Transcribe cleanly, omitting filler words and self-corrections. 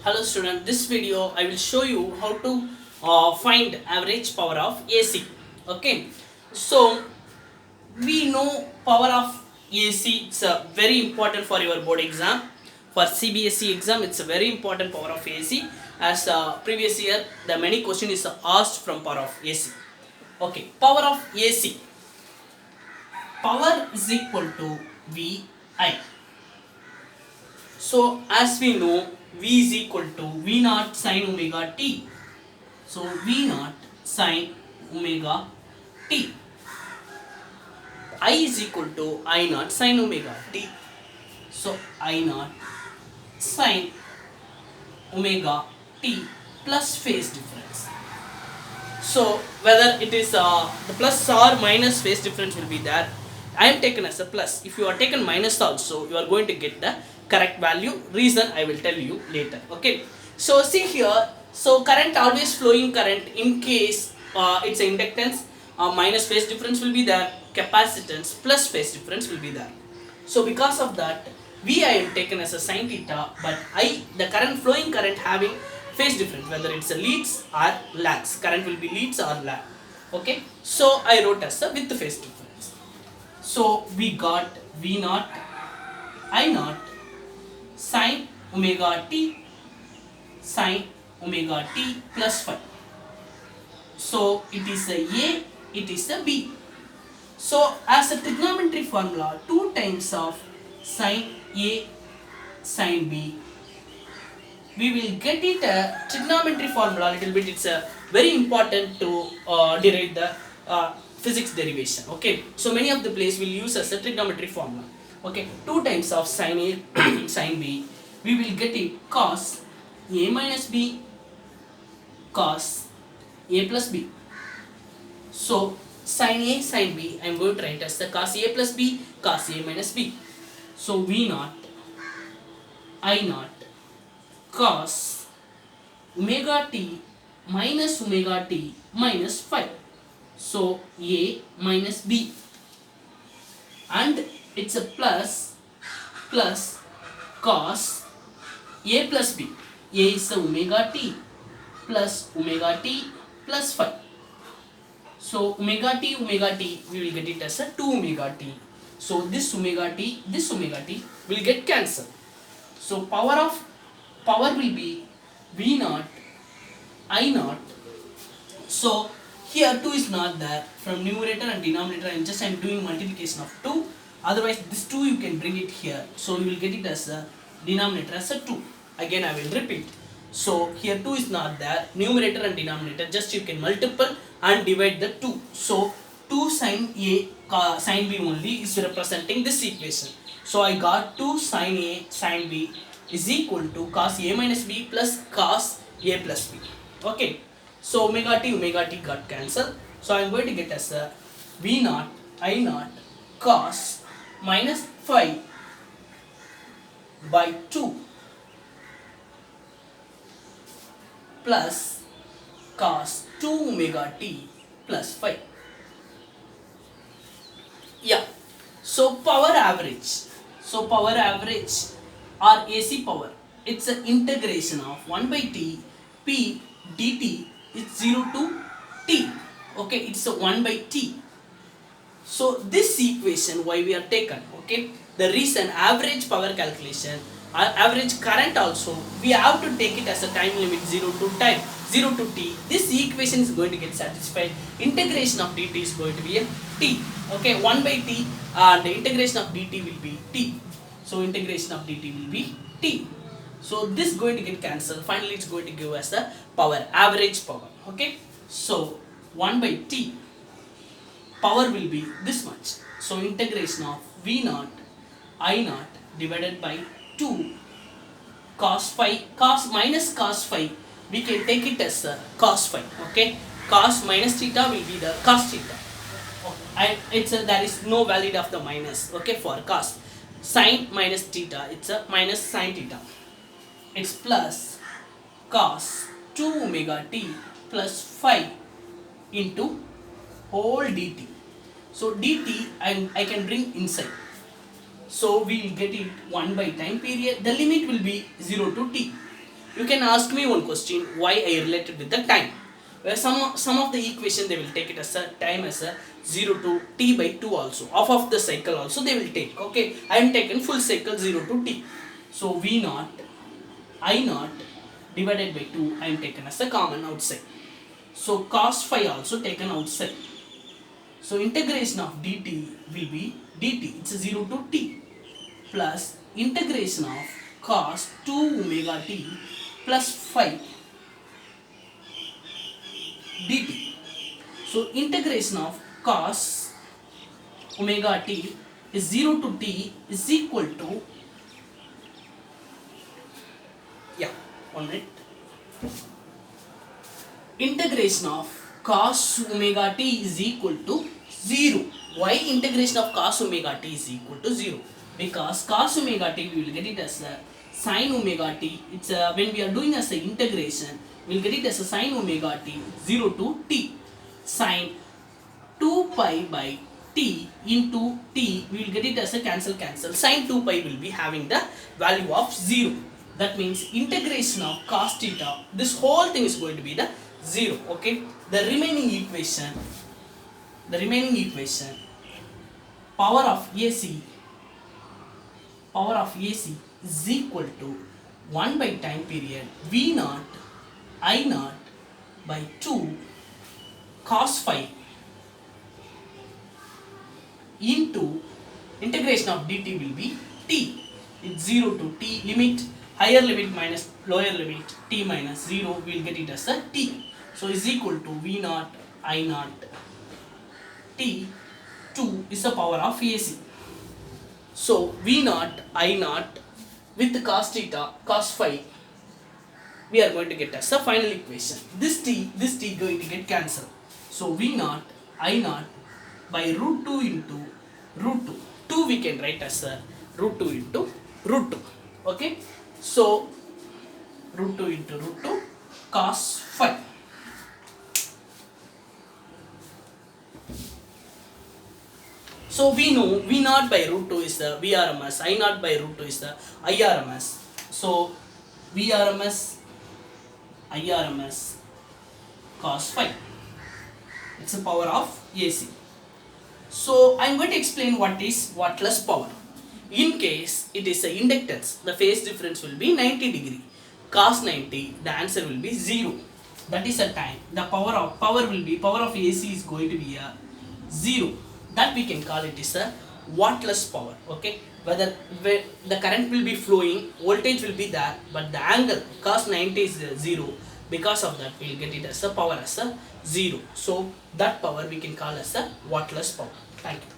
Hello student, this video I will show you how to find average power of AC. Okay, so we know power of AC, it's very important for your board exam. For CBSE exam, it's a very important power of AC. As previous year, the many question is asked from power of AC. Okay, power of AC. Power is equal to VI. So as we know, V is equal to V naught sine omega t. So V naught sine omega t. I is equal to I naught sine omega t. So I naught sine omega t plus phase difference. So whether it is the plus or minus phase difference will be there. I am taken as a plus. If you are taken minus also, you are going to get the correct value. Reason I will tell you later. Okay. So see here. So current, always flowing current. In case it's an inductance, minus phase difference will be there. Capacitance plus phase difference will be there. So because of that, V I am taken as a sin theta, but I, the current, flowing current having phase difference, whether it's a leads or lags. Current will be leads or lag. Okay. So I wrote as a with the phase difference. So we got V naught I naught sine omega t plus phi. So it is a it is a B. So as a trigonometry formula, 2 times of sine A sine B, we will get it a trigonometry formula little bit. It's a very important to derive the physics derivation. Okay, so many of the place will use as a trigonometry formula. Okay, 2 times of sine A sine B, we will get it cos A minus B cos A plus B. So sin A sin B, I am going to write as the cos A plus B cos A minus B. So V naught I naught cos omega t minus phi. So A minus B, and it's a plus cos A plus B. A is the omega t plus phi. So omega t we will get it as a 2 omega t. So this omega t will get cancelled. So power will be V naught I naught. So here 2 is not there. From numerator and denominator, I am doing multiplication of 2. Otherwise this 2 you can bring it here. So you will get it as a denominator as a 2. Again I will repeat. So here 2 is not there. Numerator and denominator, just you can multiple and divide the 2. So 2 sin A sin B only is representing this equation. So I got 2 sin A sin B is equal to cos A minus B plus cos A plus B. Okay. So omega t got cancelled. So I am going to get as a V naught I naught cos minus phi by 2 plus cos 2 omega t plus phi. Yeah. So power average. So power average or AC power, it's an integration of 1 by t p dt. It's 0 to t. Okay, it's a 1 by t. So this equation why we are taken. Okay, the reason average power calculation, average current also, we have to take it as a time limit 0 to t. This equation is going to get satisfied. Integration of dt is going to be a t. Okay, 1 by t and the integration of dt will be t. So integration of dt will be t. So this is going to get cancelled. Finally it's going to give us the power, average power. Okay, so 1 by t power will be this much. So integration of V naught I naught divided by 2 cos phi, cos minus cos phi, we can take it as a cos phi. Okay, cos minus theta will be the cos theta. There is no value of the minus. Okay, for cos. Sin minus theta, it's a minus sin theta. It's plus cos 2 omega t plus phi into whole dt. So dt I can bring inside. So we will get it 1 by time period. The limit will be 0 to t. You can ask me one question, why I related with the time. Where some of the equation they will take it as a time as a 0 to t by 2 also. Half of the cycle also they will take. Okay, I am taken full cycle 0 to t. So V naught I naught divided by 2 I am taken as a common outside. So cos phi also taken outside. So integration of dt will be dt, it's a 0 to t, plus integration of cos 2 omega t plus phi dt. So integration of cos omega t is 0 to t is equal to, yeah, 1 minute. Integration of cos omega t is equal to 0. Why integration of cos omega t is equal to 0? Because cos omega t we will get it as a sin omega t. It's a, when we are doing as a integration, we will get it as a sin omega t 0 to t. Sin 2 pi by t into t, we will get it as a cancel. Sin 2 pi will be having the value of 0. That means integration of cos theta, this whole thing is going to be the 0. Okay, the remaining equation, power of AC is equal to 1 by time period V naught I naught by 2 cos phi into integration of dt will be t. It's 0 to t, limit higher limit minus lower limit t minus 0, we will get it as a t. So is equal to V naught I naught t 2 is the power of AC. So V naught I naught with cos theta cos phi, we are going to get as a final equation. This t going to get cancelled. So V naught I naught by root 2 into root 2. 2 we can write as a root 2 into root 2. Okay. So root 2 into root 2 cos phi. So we know V naught by root 2 is the VRMS, I naught by root 2 is the IRMS. So VRMS, IRMS cos phi. It's a power of AC. So I am going to explain what is wattless power. In case it is a inductance, the phase difference will be 90 degree. Cos 90, the answer will be 0. That is a time. The power of AC is going to be a 0. That we can call it is a wattless power. Okay, whether the current will be flowing, voltage will be there, but the angle cos 90 is 0. Because of that, we will get it as a power as a 0. So that power we can call as a wattless power. Thank you.